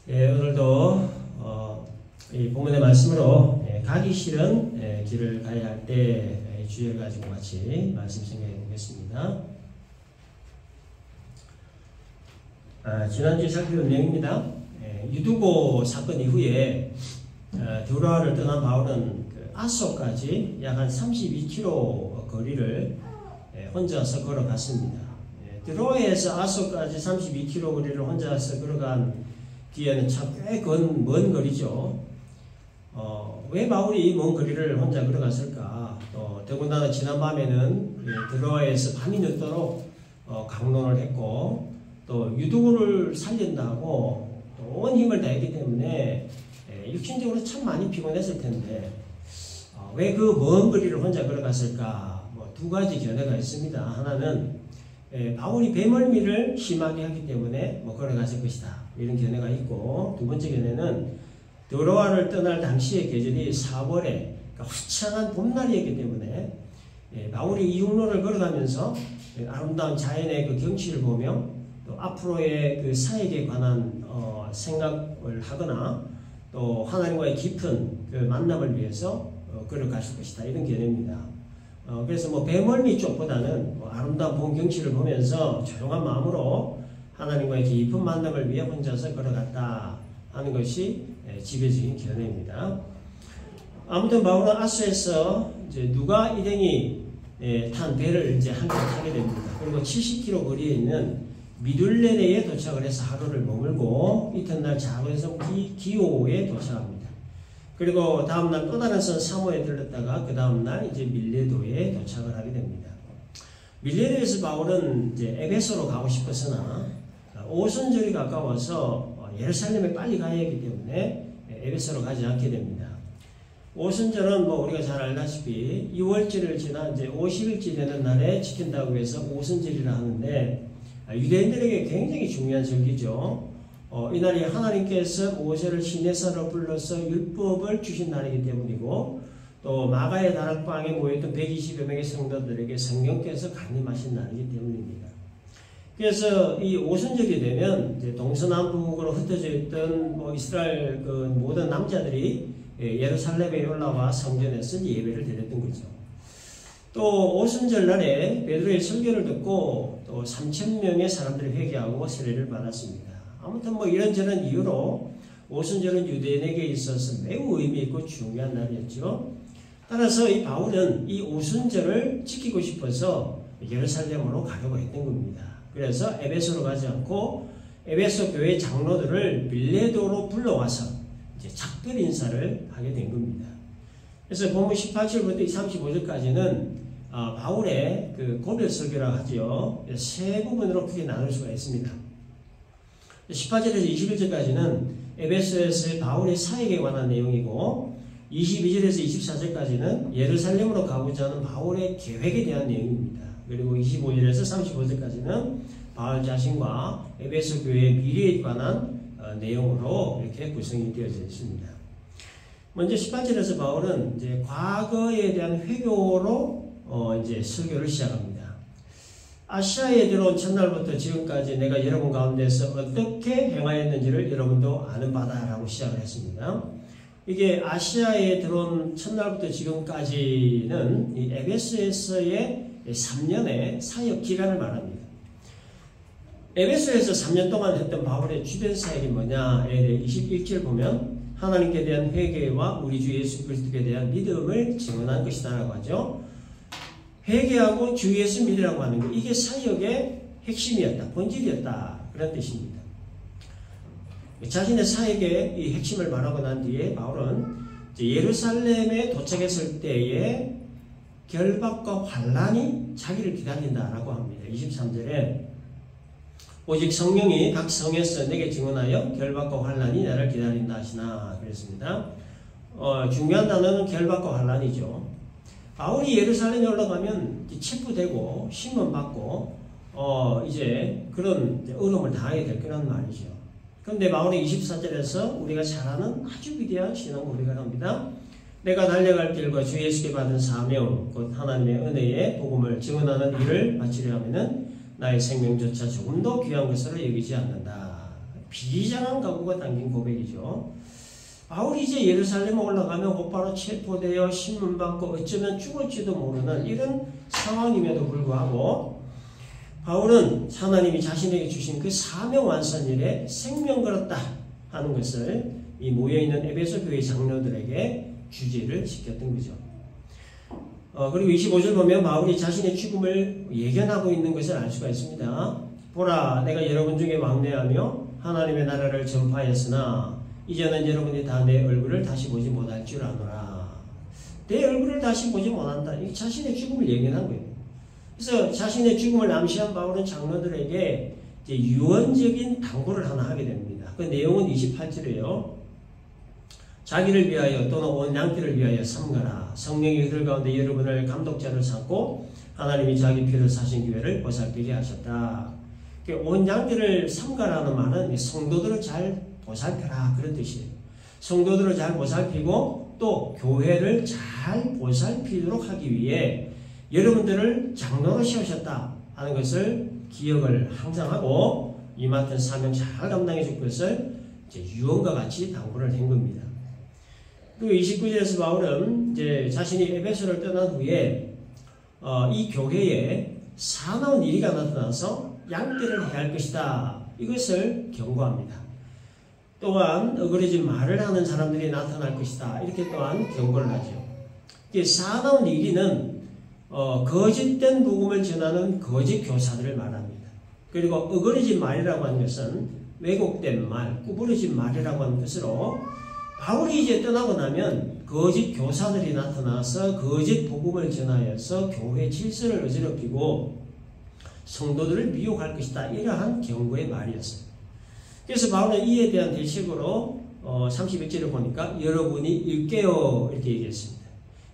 오늘도 이 본문의 말씀으로 가기 싫은 길을 가야 할 때 주제를 가지고 같이 말씀 생각해 보겠습니다. 지난주에 살펴본 내용입니다. 유두고 사건 이후에 드로아를 떠난 바울은 아소까지 약 한 32km 거리를 혼자서 걸어갔습니다. 드로아에서 아소까지 32km 거리를 혼자서 걸어간 뒤에는 참 꽤 먼 거리죠. 왜 바울이 이 먼 거리를 혼자 걸어갔을까? 더군다나 지난밤에는 드로아에서 밤이 늦도록 강론을 했고 또 유두고를 살린다고 온 힘을 다했기 때문에 육신적으로 참 많이 피곤했을 텐데 왜 그 먼 거리를 혼자 걸어갔을까? 두 가지 견해가 있습니다. 하나는 바울이 배멀미를 심하게 하기 때문에 걸어갔을 것이다, 이런 견해가 있고, 두 번째 견해는 드로아를 떠날 당시의 계절이 4월에 그러니까 화창한 봄날이었기 때문에 바울이 이 육로를 걸어가면서 아름다운 자연의 그 경치를 보며 또 앞으로의 그 사역에 관한 생각을 하거나 또 하나님과의 깊은 그 만남을 위해서 걸어갔을 것이다, 이런 견해입니다. 그래서 배멀미 쪽보다는 아름다운 봄 경치를 보면서 조용한 마음으로 하나님과의 깊은 만남을 위해 혼자서 걸어갔다 하는 것이 지배적인 견해입니다. 아무튼 바울은 아소에서 이제 누가 일행이 탄 배를 이제 함께 타게 됩니다. 그리고 70km 거리에 있는 미둘레네에 도착을 해서 하루를 머물고 이튿날 작은 섬 기오에 도착합니다. 그리고 다음날 또 다른 섬 사모에 들렀다가 그 다음날 이제 밀레도에 도착을 하게 됩니다. 밀레도에서 바울은 이제 에베소로 가고 싶었으나 오순절이 가까워서 예루살렘에 빨리 가야 하기 때문에 에베소로 가지 않게 됩니다. 오순절은 우리가 잘 알다시피 6월절을 지나 이제 50일째 되는 날에 지킨다고 해서 오순절이라 하는데 유대인들에게 굉장히 중요한 절기죠. 이날이 하나님께서 모세를 시내산으로 불러서 율법을 주신 날이기 때문이고, 또 마가의 다락방에 모였던 120여 명의 성도들에게 성령께서 강림하신 날이기 때문입니다. 그래서 이 오순절이 되면 이제 동서남북으로 흩어져 있던 이스라엘 그 모든 남자들이 예루살렘에 올라와 성전에서 예배를 드렸던 거죠. 또 오순절 날에 베드로의 설교를 듣고 또 3,000명의 사람들이 회개하고 세례를 받았습니다. 아무튼 이런저런 이유로 오순절은 유대인에게 있어서 매우 의미 있고 중요한 날이었죠. 따라서 이 바울은 이 오순절을 지키고 싶어서 예루살렘으로 가려고 했던 겁니다. 그래서 에베소로 가지 않고 에베소 교회 장로들을 밀레도로 불러와서 이제 작별 인사를 하게 된 겁니다. 그래서 본문 18절부터 35절까지는 바울의 그 고별 설교라 하지요. 세 부분으로 크게 나눌 수가 있습니다. 18절에서 21절까지는 에베소에서의 바울의 사역에 관한 내용이고, 22절에서 24절까지는 예루살렘으로 가고자 하는 바울의 계획에 대한 내용입니다. 그리고 25절에서 35절까지는 바울 자신과 에베소 교회의 미래에 관한 내용으로 이렇게 구성이 되어져 있습니다. 먼저 18절에서 바울은 이제 과거에 대한 회고로 이제 설교를 시작합니다. 아시아에 들어온 첫날부터 지금까지 내가 여러분 가운데서 어떻게 행하였는지를 여러분도 아는 바다라고 시작을 했습니다. 이게 아시아에 들어온 첫날부터 지금까지는 이 에베소에서의 3년의 사역 기간을 말합니다. 에베소에서 3년 동안 했던 바울의 주변 사역이 뭐냐에 대해 21절 보면 하나님께 대한 회개와 우리 주 예수 그리스도에 대한 믿음을 증언한 것이다 라고 하죠. 회개하고 주 예수 믿으라고 하는 것, 이게 사역의 핵심이었다, 본질이었다, 그런 뜻입니다. 자신의 사역의 이 핵심을 말하고 난 뒤에 바울은 예루살렘에 도착했을 때에 결박과 환난이 자기를 기다린다라고 합니다. 23절에 오직 성령이 각 성에서 내게 증언하여 결박과 환난이 나를 기다린다 하시나 그랬습니다. 중요한 단어는 결박과 환난이죠. 바울이 예루살렘에 올라가면 체포되고 신문받고 이제 그런 어려움을 당하게 될 거란 말이죠. 그런데 바울이 24절에서 우리가 잘 아는 아주 위대한 신앙 고백을 합니다. 내가 달려갈 길과 주 예수께 받은 사명 곧 하나님의 은혜의 복음을 증언하는 일을 마치려 하면은 나의 생명조차 조금도 귀한 것으로 여기지 않는다. 비장한 각오가 담긴 고백이죠. 바울이 이제 예루살렘에 올라가면 곧바로 체포되어 신문받고 어쩌면 죽을지도 모르는 이런 상황임에도 불구하고 바울은 하나님이 자신에게 주신 그 사명 완성일에 생명 걸었다 하는 것을 이 모여있는 에베소 교회 장로들에게 주제를 시켰던 거죠. 그리고 25절 보면 바울이 자신의 죽음을 예견하고 있는 것을 알 수가 있습니다. 보라, 내가 여러분 중에 왕래하며 하나님의 나라를 전파했으나 이제는 여러분이 다 내 얼굴을 다시 보지 못할 줄 아노라. 내 얼굴을 다시 보지 못한다. 이 자신의 죽음을 예견한 거예요. 그래서 자신의 죽음을 암시한 바울은 장로들에게 이제 유언적인 당부를 하나 하게 됩니다. 그 내용은 28절이에요. 자기를 위하여 또는 온 양떼를 위하여 삼가라. 성령이 그들 가운데 여러분을 감독자를 삼고 하나님이 자기 피를 사신 교회를 보살피게 하셨다. 온 양떼를 삼가라는 말은 성도들을 잘 보살펴라 그런 뜻이에요. 성도들을 잘 보살피고 또 교회를 잘 보살피도록 하기 위해 여러분들을 장로로 세우셨다 하는 것을 기억을 항상 하고 이 맡은 사명 잘 감당해 줄 것을 이제 유언과 같이 당부를 한 겁니다. 그리고 29절에서 바울은 이제 자신이 에베소를 떠난 후에 이 교회에 사나운 일이가 나타나서 양떼를 해야 할 것이다. 이것을 경고합니다. 또한 어그러진 말을 하는 사람들이 나타날 것이다. 이렇게 또한 경고를 하죠. 사나운 일이는 거짓된 복음을 전하는 거짓 교사들을 말합니다. 그리고 어그러진 말이라고 하는 것은 왜곡된 말, 구부러진 말이라고 하는 것으로 바울이 이제 떠나고 나면 거짓 교사들이 나타나서 거짓 복음을 전하여서 교회 질서를 어지럽히고 성도들을 미혹할 것이다. 이러한 경고의 말이었어요. 그래서 바울은 이에 대한 대책으로 31절을 보니까 여러분이 일깨어 이렇게 얘기했습니다.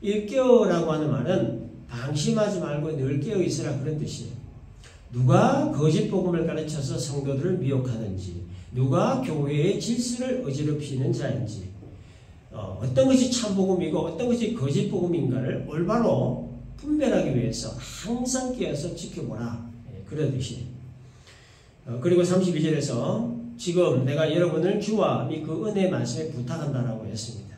일깨어라고 하는 말은 방심하지 말고 늘 깨어 있으라 그런 뜻이에요. 누가 거짓 복음을 가르쳐서 성도들을 미혹하는지, 누가 교회의 질서를 어지럽히는 자인지, 어떤 것이 참 복음이고 어떤 것이 거짓 복음인가를 올바로 분별하기 위해서 항상 깨어서 지켜보라. 그런 뜻이에요. 그리고 32절에서 지금 내가 여러분을 주와 및 그 은혜의 말씀에 부탁한다라고 했습니다.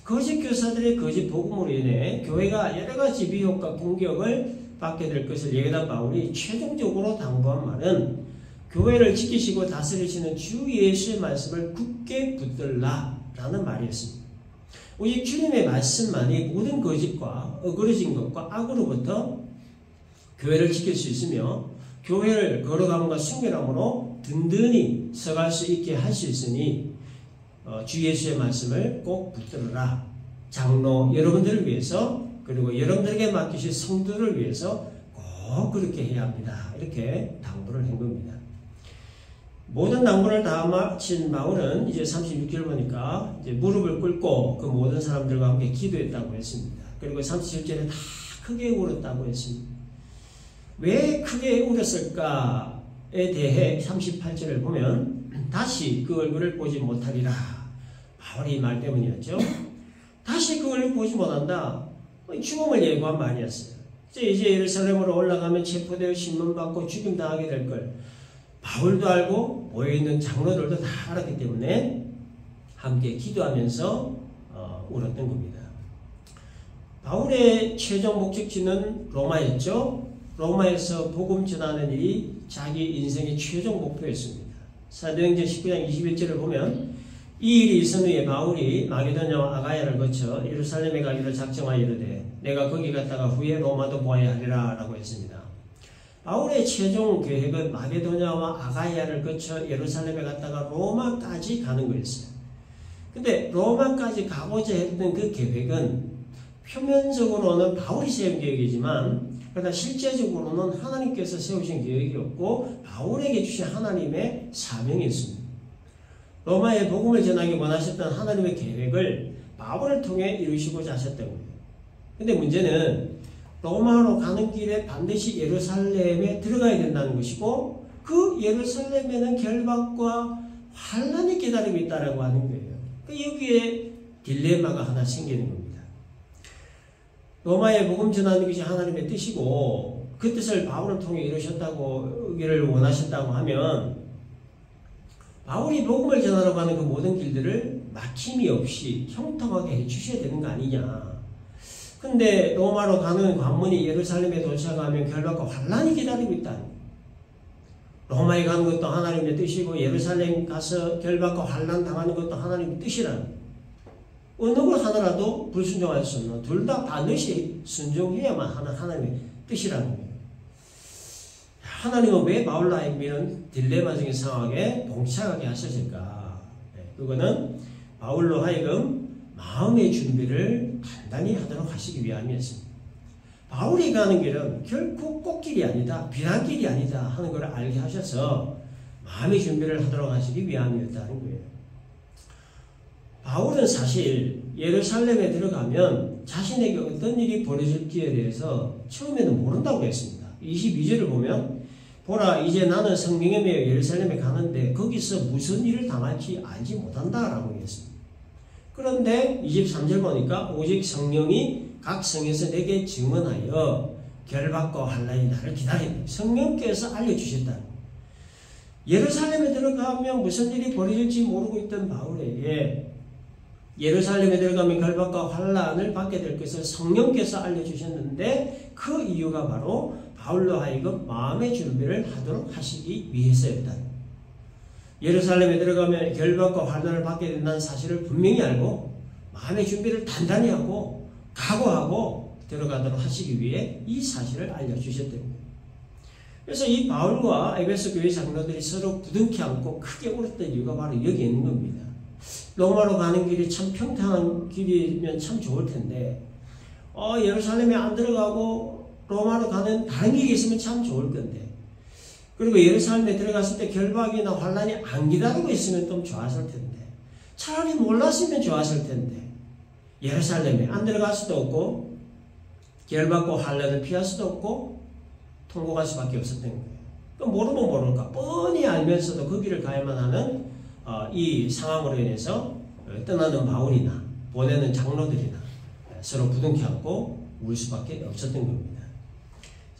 거짓 교사들의 거짓 복음으로 인해 교회가 여러 가지 미혹과 공격을 받게 될 것을 예견한 바울이 최종적으로 당부한 말은 교회를 지키시고 다스리시는 주 예수의 말씀을 굳게 붙들라 라는 말이었습니다. 오직 주님의 말씀만이 모든 거짓과 어그러진 것과 악으로부터 교회를 지킬 수 있으며 교회를 거룩함과 순결함으로 든든히 서갈 수 있게 할 수 있으니 주 예수의 말씀을 꼭 붙들어라. 장로 여러분들을 위해서 그리고 여러분들에게 맡기신 성도를 위해서 꼭 그렇게 해야 합니다. 이렇게 당부를 한 겁니다. 모든 당부를 다 마친 바울은 이제 36절 보니까 이제 무릎을 꿇고 그 모든 사람들과 함께 기도했다고 했습니다. 그리고 37절에 다 크게 울었다고 했습니다. 왜 크게 울었을까에 대해 38절을 보면 다시 그 얼굴을 보지 못하리라. 바울이 말 때문이었죠. 다시 그 얼굴을 보지 못한다. 죽음을 예고한 말이었어요. 이제 예루살렘으로 올라가면 체포되어 신문받고 죽임당하게 될 걸 바울도 알고 모여있는 장로들도 다 알았기 때문에 함께 기도하면서 울었던 겁니다. 바울의 최종 목적지는 로마였죠. 로마에서 복음 전하는 일이 자기 인생의 최종 목표였습니다. 사도행전 19장 21절을 보면 이 일이 있은 후에 바울이 마게도냐와 아가야를 거쳐 예루살렘에 가기로 작정하여 이르되 내가 거기 갔다가 후에 로마도 보아야 하리라 라고 했습니다. 바울의 최종 계획은 마게도냐와 아가야를 거쳐 예루살렘에 갔다가 로마까지 가는 거였어요. 근데 로마까지 가고자 했던 그 계획은 표면적으로는 바울이 세운 계획이지만 그러나 실제적으로는 하나님께서 세우신 계획이었고 바울에게 주신 하나님의 사명이었습니다. 로마에 복음을 전하기 원하셨던 하나님의 계획을 바울을 통해 이루시고자 하셨던 거예요. 근데 문제는 로마로 가는 길에 반드시 예루살렘에 들어가야 된다는 것이고 그 예루살렘에는 결박과 환난이 기다리고 있다라고 하는 거예요. 여기에 딜레마가 하나 생기는 겁니다. 로마에 복음 전하는 것이 하나님의 뜻이고 그 뜻을 바울을 통해 이루셨다고 이를 원하셨다고 하면 바울이 복음을 전하러 가는 그 모든 길들을 막힘이 없이 형통하게 해주셔야 되는 거 아니냐. 근데 로마로 가는 관문이 예루살렘에 도착하면 결박과 환란이 기다리고 있다. 로마에 가는 것도 하나님의 뜻이고 예루살렘 가서 결박과 환란 당하는 것도 하나님의 뜻이라는, 어느 걸 하나라도 불순종할 수 없는, 둘 다 반드시 순종해야만 하는 하나님의 뜻이라는 거예요. 하나님은 왜 바울로 하여금 이런 딜레마적인 상황에 동참하게 하셨을까? 그거는 바울로 하여금 마음의 준비를 단단히 하도록 하시기 위함이었습니다. 바울이 가는 길은 결코 꽃길이 아니다, 비난길이 아니다 하는 것을 알게 하셔서 마음의 준비를 하도록 하시기 위함이었다는 거예요. 바울은 사실 예루살렘에 들어가면 자신에게 어떤 일이 벌어질지에 대해서 처음에는 모른다고 했습니다. 22절을 보면 보라, 이제 나는 성령에 매여 예루살렘에 가는데 거기서 무슨 일을 당할지 알지 못한다라고 했습니다. 그런데 23절 보니까 오직 성령이 각 성에서 내게 증언하여 결박과 환난이 나를 기다린다. 성령께서 알려주셨다. 예루살렘에 들어가면 무슨 일이 벌어질지 모르고 있던 바울에게 예루살렘에 들어가면 결박과 환난을 받게 될 것을 성령께서 알려주셨는데, 그 이유가 바로 바울로 하여금 마음의 준비를 하도록 하시기 위해서였다. 예루살렘에 들어가면 결박과 환난을 받게 된다는 사실을 분명히 알고 마음의 준비를 단단히 하고 각오하고 들어가도록 하시기 위해 이 사실을 알려주셨던 거예요. 그래서 이 바울과 에베소 교회 장로들이 서로 부둥켜 안고 크게 울었던 이유가 바로 여기 있는 겁니다. 로마로 가는 길이 참 평탄한 길이면 참 좋을 텐데, 예루살렘에 안 들어가고 로마로 가는 다른 길이 있으면 참 좋을 건데, 그리고 예루살렘에 들어갔을 때 결박이나 환란이 안 기다리고 있으면 좀 좋았을 텐데, 차라리 몰랐으면 좋았을 텐데, 예루살렘에 안 들어갈 수도 없고 결박과 환란을 피할 수도 없고 통곡할 수밖에 없었던 거예요. 모르면 모를까 뻔히 알면서도 그 길을 가야만 하는 이 상황으로 인해서 떠나는 바울이나 보내는 장로들이나 서로 부둥켜 안고 울 수밖에 없었던 겁니다.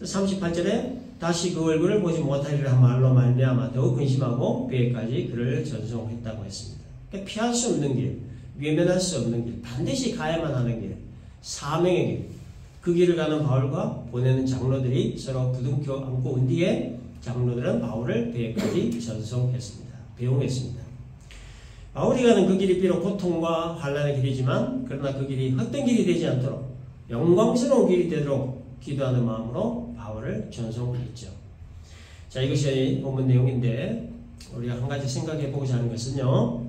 38절에 다시 그 얼굴을 보지 못하리라 한 말로 말미암아 더욱 근심하고 배에까지 그를 전송했다고 했습니다. 그러니까 피할 수 없는 길, 외면할 수 없는 길, 반드시 가야만 하는 길, 사명의 길, 그 길을 가는 바울과 보내는 장로들이 서로 부둥켜 안고 온 뒤에 장로들은 바울을 배에까지 전송했습니다. 배웅했습니다. 바울이 가는 그 길이 비록 고통과 환난의 길이지만, 그러나 그 길이 헛된 길이 되지 않도록 영광스러운 길이 되도록 기도하는 마음으로 바울을 전송했죠. 자, 이것이 본문 내용인데 우리가 한 가지 생각해 보고자 하는 것은요,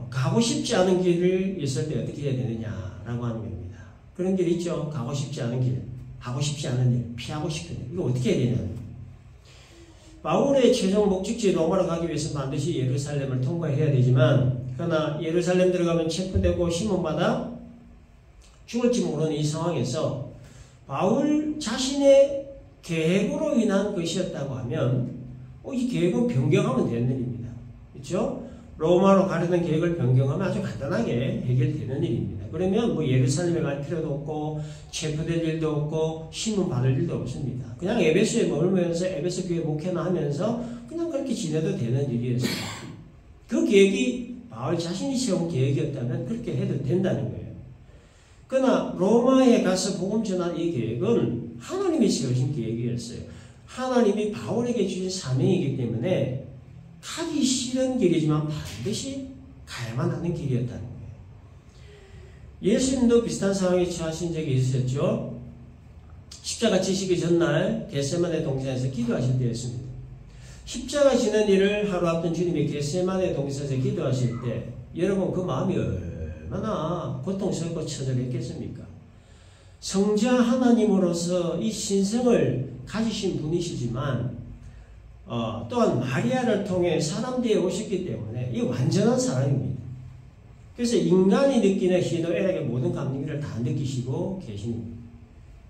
가고 싶지 않은 길을 있을 때 어떻게 해야 되느냐라고 하는 겁니다. 그런 길 있죠. 가고 싶지 않은 길, 하고 싶지 않은 일, 피하고 싶은 일, 이거 어떻게 해야 되냐. 바울의 최종 목적지 로마로 가기 위해서 반드시 예루살렘을 통과해야 되지만, 그러나 예루살렘 들어가면 체포되고 신문받아 죽을지 모르는 이 상황에서 바울 자신의 계획으로 인한 것이었다고 하면 이 계획은 변경하면 되는 일입니다. 그렇죠? 로마로 가려는 계획을 변경하면 아주 간단하게 해결되는 일입니다. 그러면 예루살렘에 갈 필요도 없고 체포될 일도 없고 신문 받을 일도 없습니다. 그냥 에베소에 머물면서 에베소 교회 목회나 하면서 그냥 그렇게 지내도 되는 일이었습니다. 그 계획이 바울 자신이 세운 계획이었다면 그렇게 해도 된다는 거예요. 그러나 로마에 가서 복음 전한 이 계획은 하나님이 세우신 계획이었어요. 하나님이 바울에게 주신 사명이기 때문에 가기 싫은 길이지만 반드시 가야만 하는 길이었다는 거예요. 예수님도 비슷한 상황에 처하신 적이 있으셨죠. 십자가 지시기 전날 겟세마네 동산에서 기도하실 때였습니다. 십자가 지는 일을 하루 앞둔 주님이 겟세마네 동산에서 기도하실 때 여러분 그 마음이 얼마나 고통스럽고 처절했겠습니까? 성자 하나님으로서 이 신성을 가지신 분이시지만 또한 마리아를 통해 사람들이 오셨기 때문에 이 완전한 사람입니다. 그래서 인간이 느끼는 희노애락의 모든 감정들을 다 느끼시고 계십니다.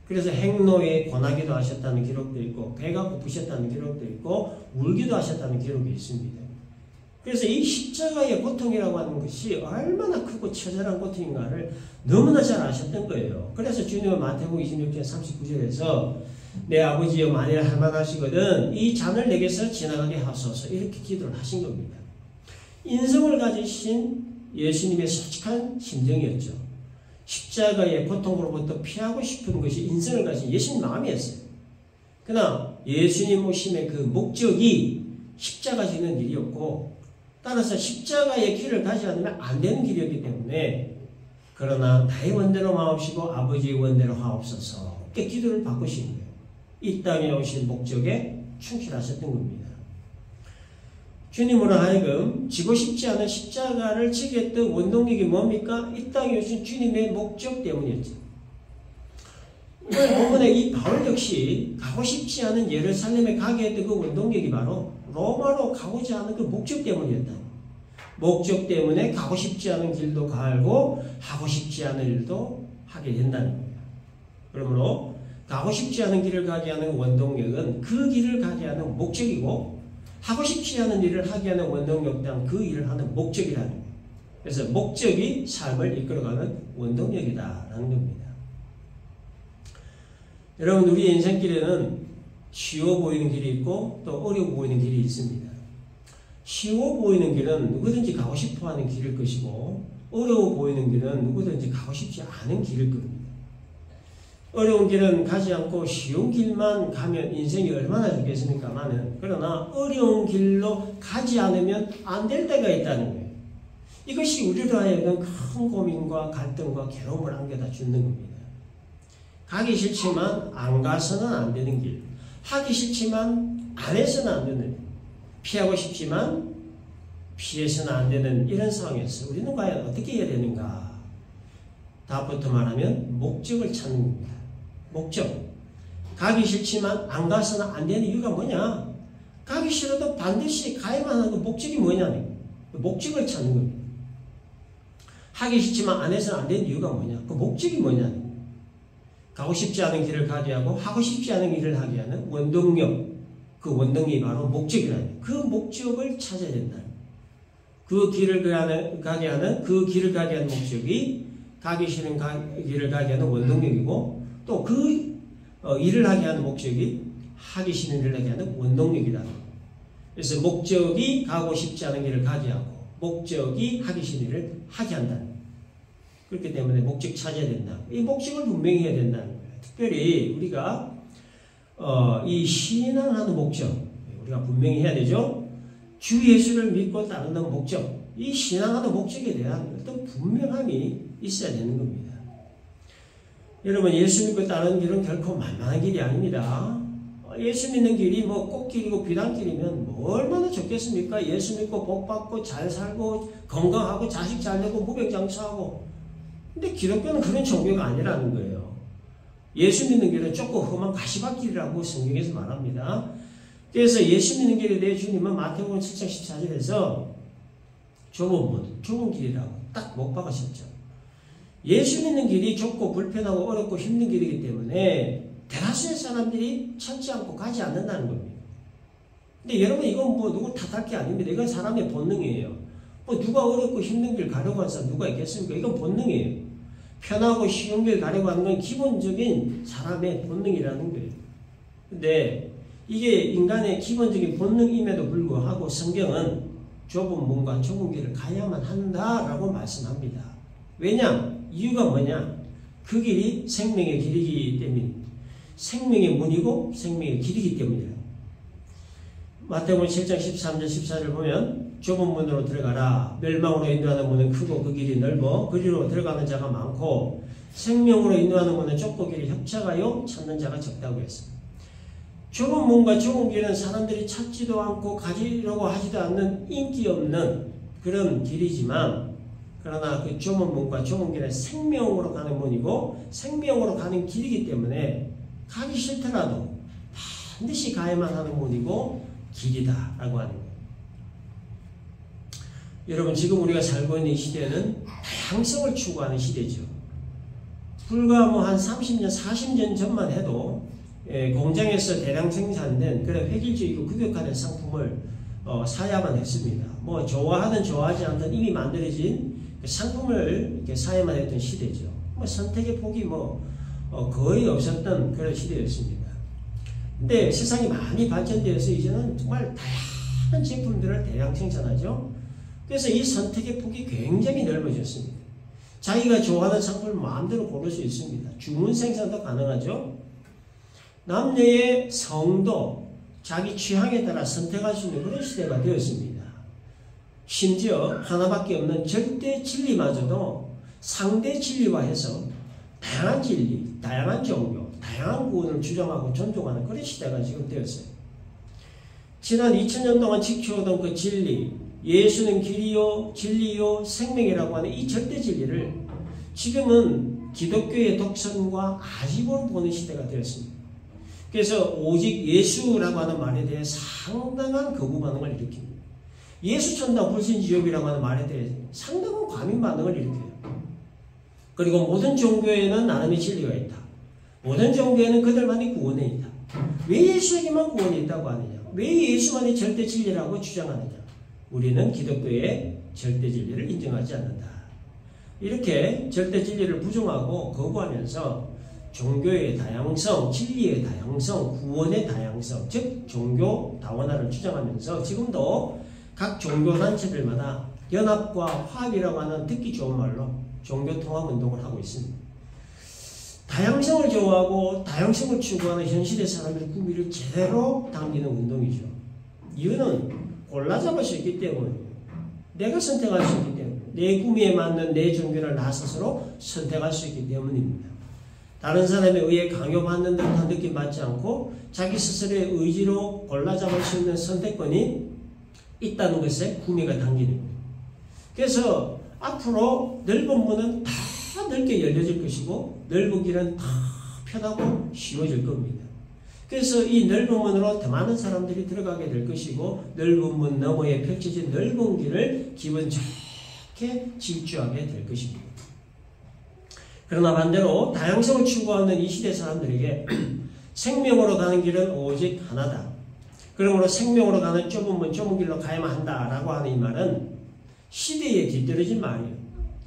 그래서 행로에 권하기도 하셨다는 기록도 있고 배가 고프셨다는 기록도 있고 울기도 하셨다는 기록이 있습니다. 그래서 이 십자가의 고통이라고 하는 것이 얼마나 크고 처절한 고통인가를 너무나 잘 아셨던 거예요. 그래서 주님은 마태복음 26장 39절에서 내 아버지여 만일 할만하시거든 이 잔을 내게서 지나가게 하소서 이렇게 기도를 하신 겁니다. 인성을 가지신 예수님의 솔직한 심정이었죠. 십자가의 고통으로부터 피하고 싶은 것이 인성을 가진 예수님 마음이었어요. 그러나 예수님 오심의 그 목적이 십자가 지는 일이었고 따라서 십자가의 길을 가지 않으면 안 되는 길이었기 때문에 그러나 나의 원대로 마옵시고 아버지의 원대로 하옵소서 이렇게 기도를 바꾸신 거예요. 이 땅에 오신 목적에 충실하셨던 겁니다. 주님으로 하여금 지고 싶지 않은 십자가를 지게 했던 원동력이 뭡니까? 이 땅에 오신 주님의 목적 때문이었죠. 오늘 본문에 이 바울 역시 가고 싶지 않은 예루살렘에 가게 했던 그 원동력이 바로 로마로 가고자 하는 그 목적 때문이었다. 목적 때문에 가고 싶지 않은 길도 가고 하고 싶지 않은 일도 하게 된다는 겁니다. 그러므로 가고 싶지 않은 길을 가게 하는 원동력은 그 길을 가게 하는 목적이고 하고 싶지 않은 일을 하게 하는 원동력 또한 그 일을 하는 목적이라는 거예요. 그래서 목적이 삶을 이끌어가는 원동력이다라는 겁니다. 여러분 우리 인생길에는 쉬워 보이는 길이 있고 또 어려워 보이는 길이 있습니다. 쉬워 보이는 길은 누구든지 가고 싶어하는 길일 것이고 어려워 보이는 길은 누구든지 가고 싶지 않은 길일 겁니다. 어려운 길은 가지 않고 쉬운 길만 가면 인생이 얼마나 좋겠습니까마는 그러나 어려운 길로 가지 않으면 안 될 때가 있다는 거예요. 이것이 우리로 하여금 큰 고민과 갈등과 괴로움을 안겨다 주는 겁니다. 가기 싫지만 안 가서는 안 되는 길, 하기 싫지만 안 해서는 안 되는 길, 피하고 싶지만 피해서는 안 되는 이런 상황에서 우리는 과연 어떻게 해야 되는가? 답부터 말하면 목적을 찾는 겁니다. 목적. 가기 싫지만 안 가서는 안 되는 이유가 뭐냐? 가기 싫어도 반드시 가야만 하는 그 목적이 뭐냐는 그 목적을 찾는 겁니다. 하기 싫지만 안 해서는 안 되는 이유가 뭐냐? 그 목적이 뭐냐는 가고 싶지 않은 길을 가게 하고 하고 싶지 않은 일을 하게 하는 원동력, 그 원동력이 바로 목적이라는 그 목적을 찾아야 된다. 그 길을 가게 하는 그 길을 가게 하는 목적이 가기 싫은 길을 가게 하는 원동력이고 또 그 일을 하게 하는 목적이 하기 싫은 일을 하게 하는 원동력이다. 그래서 목적이 가고 싶지 않은 길을 가게 하고 목적이 하기 싫은 일을 하게 한다. 그렇기 때문에 목적 찾아야 된다. 이 목적을 분명히 해야 된다는 거예요. 특별히 우리가 이 신앙하는 목적 우리가 분명히 해야 되죠. 주 예수를 믿고 따르는 목적 이 신앙하는 목적에 대한 어떤 분명함이 있어야 되는 겁니다. 여러분 예수 믿고 따르는 길은 결코 만만한 길이 아닙니다. 예수 믿는 길이 뭐 꽃길이고 비단길이면 뭐 얼마나 좋겠습니까? 예수 믿고 복 받고 잘 살고 건강하고 자식 잘 되고 무병장수하고 근데 기독교는 그런 종교가 아니라는 거예요. 예수 믿는 길은 좁고 험한 가시밭길이라고 성경에서 말합니다. 그래서 예수 믿는 길에 대해 주님은 마태복음 7장 14절에서 좁은 길이라고 딱 못 박으셨죠. 예수 믿는 길이 좁고 불편하고 어렵고 힘든 길이기 때문에 대다수의 사람들이 찾지 않고 가지 않는다는 겁니다. 근데 여러분 이건 뭐 누구 탓할 게 아닙니다. 이건 사람의 본능이에요. 뭐 누가 어렵고 힘든 길 가려고 하는 사람 누가 있겠습니까? 이건 본능이에요. 편하고 쉬운 길 가려고 하는 건 기본적인 사람의 본능이라는 거예요. 근데 이게 인간의 기본적인 본능임에도 불구하고 성경은 좁은 문과 좁은 길을 가야만 한다라고 말씀합니다. 왜냐? 이유가 뭐냐? 그 길이 생명의 길이기 때문입니다. 생명의 문이고 생명의 길이기 때문이에요. 마태복음 7장 13절 14절 보면 좁은 문으로 들어가라. 멸망으로 인도하는 문은 크고 그 길이 넓어 그리로 들어가는 자가 많고 생명으로 인도하는 문은 좁고 길이 협착하여 찾는 자가 적다고 했습니다. 좁은 문과 좁은 길은 사람들이 찾지도 않고 가지려고 하지도 않는 인기 없는 그런 길이지만 그러나 그 좁은 문과 좁은 길은 생명으로 가는 문이고 생명으로 가는 길이기 때문에 가기 싫더라도 반드시 가야만 하는 문이고 길이다 라고 하는 거예요. 여러분 지금 우리가 살고 있는 이 시대는 다양성을 추구하는 시대죠. 불과 뭐 한 30년 40년 전만 해도 공장에서 대량 생산된 그런 획일적이고 규격화된 상품을 사야만 했습니다. 뭐 좋아하든 좋아하지 않든 이미 만들어진 상품을 이렇게 사야만 했던 시대죠. 뭐 선택의 폭이 거의 없었던 그런 시대였습니다. 근데 세상이 많이 발전되어서 이제는 정말 다양한 제품들을 대량 생산하죠. 그래서 이 선택의 폭이 굉장히 넓어졌습니다. 자기가 좋아하는 상품을 마음대로 고를 수 있습니다. 주문 생산도 가능하죠. 남녀의 성도 자기 취향에 따라 선택할 수 있는 그런 시대가 되었습니다. 심지어 하나밖에 없는 절대 진리마저도 상대 진리화해서 다양한 진리, 다양한 종교, 다양한 구원을 주장하고 존중하는 그런 시대가 지금 되었어요. 지난 2000년 동안 지켜오던 그 진리, 예수는 길이요, 진리요, 생명이라고 하는 이 절대 진리를 지금은 기독교의 독선과 아집으로 보는 시대가 되었습니다. 그래서 오직 예수라고 하는 말에 대해 상당한 거부 반응을 일으킵니다. 예수 천당 불신지옥이라고 하는 말에 대해 상당한 과민 반응을 일으켜요. 그리고 모든 종교에는 나름의 진리가 있다. 모든 종교에는 그들만의 구원이 있다. 왜 예수에게만 구원이 있다고 하느냐? 왜 예수만이 절대 진리라고 주장하느냐? 우리는 기독교의 절대 진리를 인정하지 않는다. 이렇게 절대 진리를 부정하고 거부하면서 종교의 다양성, 진리의 다양성, 구원의 다양성, 즉 종교 다원화를 주장하면서 지금도 각 종교단체들마다 연합과 화합이라고 하는 듣기 좋은 말로 종교통합운동을 하고 있습니다. 다양성을 좋아하고 다양성을 추구하는 현실의 사람들의 구비를 제대로 당기는 운동이죠. 이유는 골라잡을 수 있기 때문이에요. 내가 선택할 수 있기 때문에 내 구미에 맞는 내 종교를 나 스스로 선택할 수 있기 때문입니다. 다른 사람에 의해 강요받는 듯한 느낌 받지 않고 자기 스스로의 의지로 골라잡을 수 있는 선택권이 있다는 것에 구미가 당기는 거예요. 그래서 앞으로 넓은 문은 다 넓게 열려질 것이고 넓은 길은 다 편하고 쉬워질 겁니다. 그래서 이 넓은 문으로 더 많은 사람들이 들어가게 될 것이고 넓은 문 너머에 펼쳐진 넓은 길을 기분 좋게 질주하게 될 것입니다. 그러나 반대로 다양성을 추구하는 이 시대 사람들에게 생명으로 가는 길은 오직 하나다. 그러므로 생명으로 가는 좁은 문, 좁은 길로 가야만 한다라고 하는 이 말은 시대에 뒤떨어진 말이에요.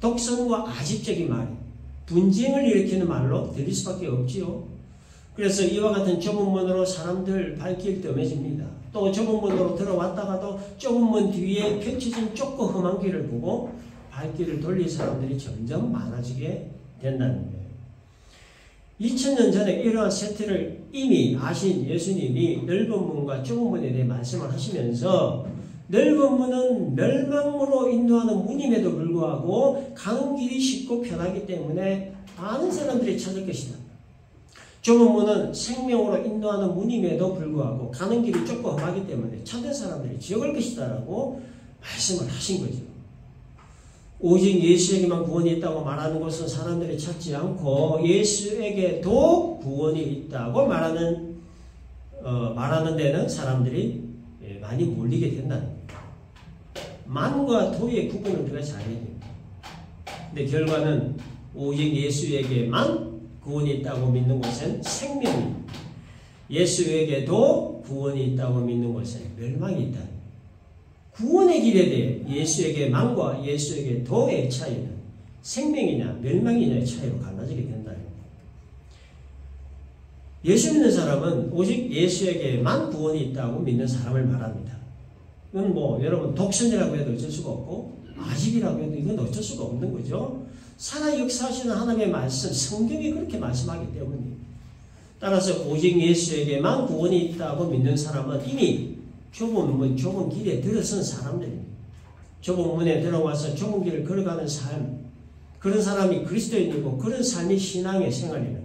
독선과 아집적인 말이에요. 분쟁을 일으키는 말로 들릴 수밖에 없지요. 그래서 이와 같은 좁은 문으로 사람들 발길 뜸해집니다. 또 좁은 문으로 들어왔다가도 좁은 문 뒤에 펼쳐진 좁고 험한 길을 보고 발길을 돌릴 사람들이 점점 많아지게 된다는 거예요. 2000년 전에 이러한 세태를 이미 아신 예수님이 넓은 문과 좁은 문에 대해 말씀을 하시면서 넓은 문은 멸망으로 인도하는 문임에도 불구하고 가는 길이 쉽고 편하기 때문에 많은 사람들이 찾을 것이다. 좁은 문은 생명으로 인도하는 문임에도 불구하고 가는 길이 좁고 험하기 때문에 찾는 사람들이 적을 것이다 라고 말씀을 하신 거죠. 오직 예수에게만 구원이 있다고 말하는 것은 사람들이 찾지 않고 예수에게도 구원이 있다고 말하는 데는 사람들이 많이 몰리게 된다는 거예요. 만과 도의 구분을 우리가 잘해야 됩니다. 근데 결과는 오직 예수에게만 구원이 있다고 믿는 것은 생명이, 예수에게도 구원이 있다고 믿는 것은 멸망이 있다. 구원의 길에 대해 예수에게만과 예수에게도의 차이는 생명이냐 멸망이냐의 차이로 갈라지게 된다. 예수 믿는 사람은 오직 예수에게만 구원이 있다고 믿는 사람을 말합니다. 이건 뭐 여러분 독선이라고 해도 어쩔 수가 없고 아집이라고 해도 이건 어쩔 수가 없는 거죠. 살아 역사하시는 하나님의 말씀, 성경이 그렇게 말씀하기 때문입니다. 따라서 오직 예수에게만 구원이 있다고 믿는 사람은 이미 좁은 문, 좁은 길에 들어선 사람들입니다. 좁은 문에 들어와서 좁은 길을 걸어가는 삶, 그런 사람이 그리스도인이고 그런 삶이 신앙의 생활이에요.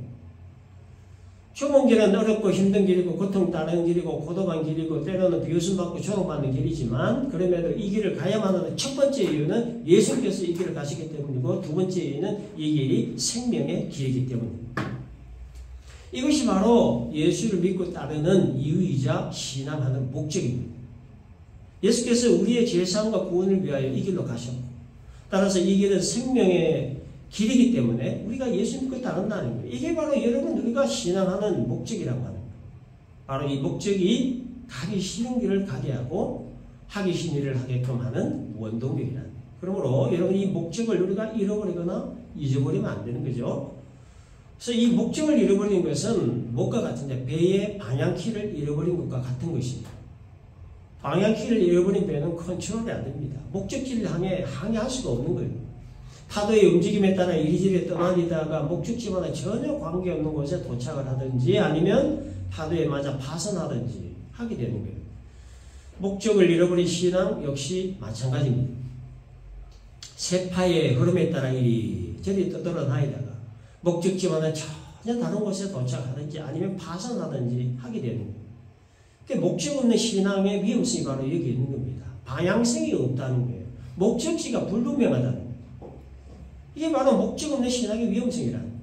좁은 길은 어렵고 힘든 길이고 고통 따르는 길이고 고독한 길이고 때로는 비웃음받고 조롱받는 길이지만 그럼에도 이 길을 가야만 하는 첫 번째 이유는 예수께서 이 길을 가시기 때문이고 두 번째 이유는 이 길이 생명의 길이기 때문입니다. 이것이 바로 예수를 믿고 따르는 이유이자 신앙하는 목적입니다. 예수께서 우리의 죄사함과 구원을 위하여 이 길로 가셨고 따라서 이 길은 생명의 길이기 때문에 우리가 예수 믿고 따른다는 거예요. 이게 바로 여러분 우리가 신앙하는 목적이라고 하는 거예요. 바로 이 목적이 가기 싫은 길을 가게 하고 하기 싫은 일을 하게끔 하는 원동력이라는 거예요. 그러므로 여러분 이 목적을 우리가 잃어버리거나 잊어버리면 안 되는 거죠. 그래서 이 목적을 잃어버린 것은 무엇과 같은데 배의 방향키를 잃어버린 것과 같은 것입니다. 방향키를 잃어버린 배는 컨트롤이 안 됩니다. 목적지를 향해 항해할 수가 없는 거예요. 파도의 움직임에 따라 이리저리 떠다니다가 목적지와는 전혀 관계없는 곳에 도착을 하든지 아니면 파도에 맞아 파선하든지 하게 되는 거예요. 목적을 잃어버린 신앙 역시 마찬가지입니다. 세파의 흐름에 따라 이리저리 떠돌아다니다가 목적지와는 전혀 다른 곳에 도착하든지 아니면 파선하든지 하게 되는 거예요. 그러니까 목적 없는 신앙의 위험성이 바로 여기 있는 겁니다. 방향성이 없다는 거예요. 목적지가 불분명하다는 거예요. 이게 바로 목적 없는 신앙의 위험성이라는 거예요.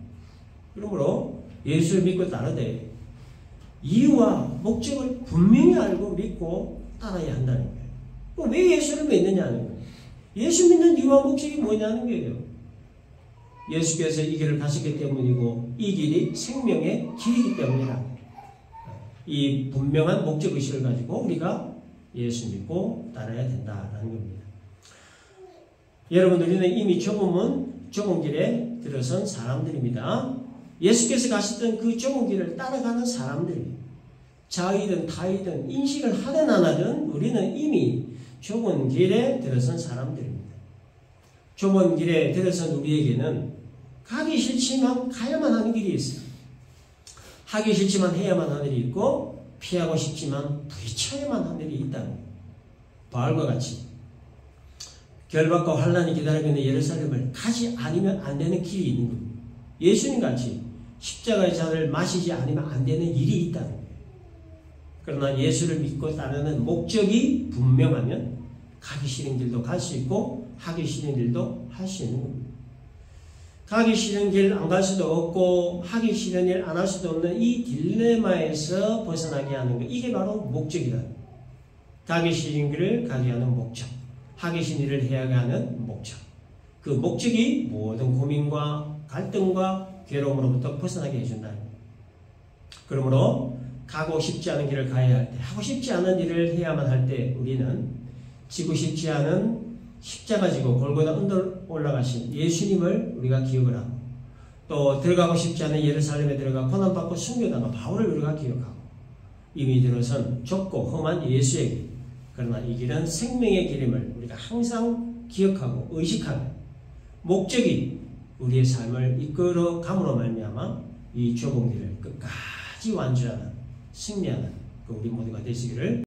그러므로 예수를 믿고 따르되 이유와 목적을 분명히 알고 믿고 따라야 한다는 거예요. 왜 예수를 믿느냐는 거예요. 예수 믿는 이유와 목적이 뭐냐는 거예요. 예수께서 이 길을 가셨기 때문이고 이 길이 생명의 길이기 때문이라. 이 분명한 목적의식을 가지고 우리가 예수 믿고 따라야 된다는 겁니다. 여러분, 우리는 이미 좁은 길에 들어선 사람들입니다. 예수께서 가셨던 그 좁은 길을 따라가는 사람들, 자이든 타이든 인식을 하든 안 하든 우리는 이미 좁은 길에 들어선 사람들입니다. 좁은 길에 들어선 우리에게는 가기 싫지만 가야만 하는 길이 있어요. 하기 싫지만 해야만 하는 일이 있고 피하고 싶지만 부딪혀야만 하는 일이 있다는 거예요. 바울과 같이 결박과 환란이 기다리고 있는 예루살렘을 가지 않으면 안 되는 길이 있는 겁니다. 예수님 같이 십자가의 잔을 마시지 않으면 안 되는 일이 있다는 거예요. 그러나 예수를 믿고 따르는 목적이 분명하면 가기 싫은 길도 갈 수 있고 하기 싫은 일도 할 수 있는 겁니다. 가기 싫은 길 안 갈 수도 없고 하기 싫은 일 안 할 수도 없는 이 딜레마에서 벗어나게 하는 것, 이게 바로 목적이다. 가기 싫은 길을 가게 하는 목적, 하기 싫은 일을 해야 하는 목적. 그 목적이 모든 고민과 갈등과 괴로움으로부터 벗어나게 해준다. 그러므로 가고 싶지 않은 길을 가야 할 때, 하고 싶지 않은 일을 해야만 할 때 우리는 지고 싶지 않은 십자가 지고 골고다 언덕 올라가신 예수님을 우리가 기억을 하고, 또 들어가고 싶지 않은 예루살렘에 들어가 고난받고 순교당한 바울을 우리가 기억하고, 이미 들어선 좁고 험한 예수의 길, 그러나 이 길은 생명의 길임을 우리가 항상 기억하고 의식하는 목적이 우리의 삶을 이끌어 감으로 말미암아 이 좁은 길을 끝까지 완주하는 승리하는 그 우리 모두가 되시기를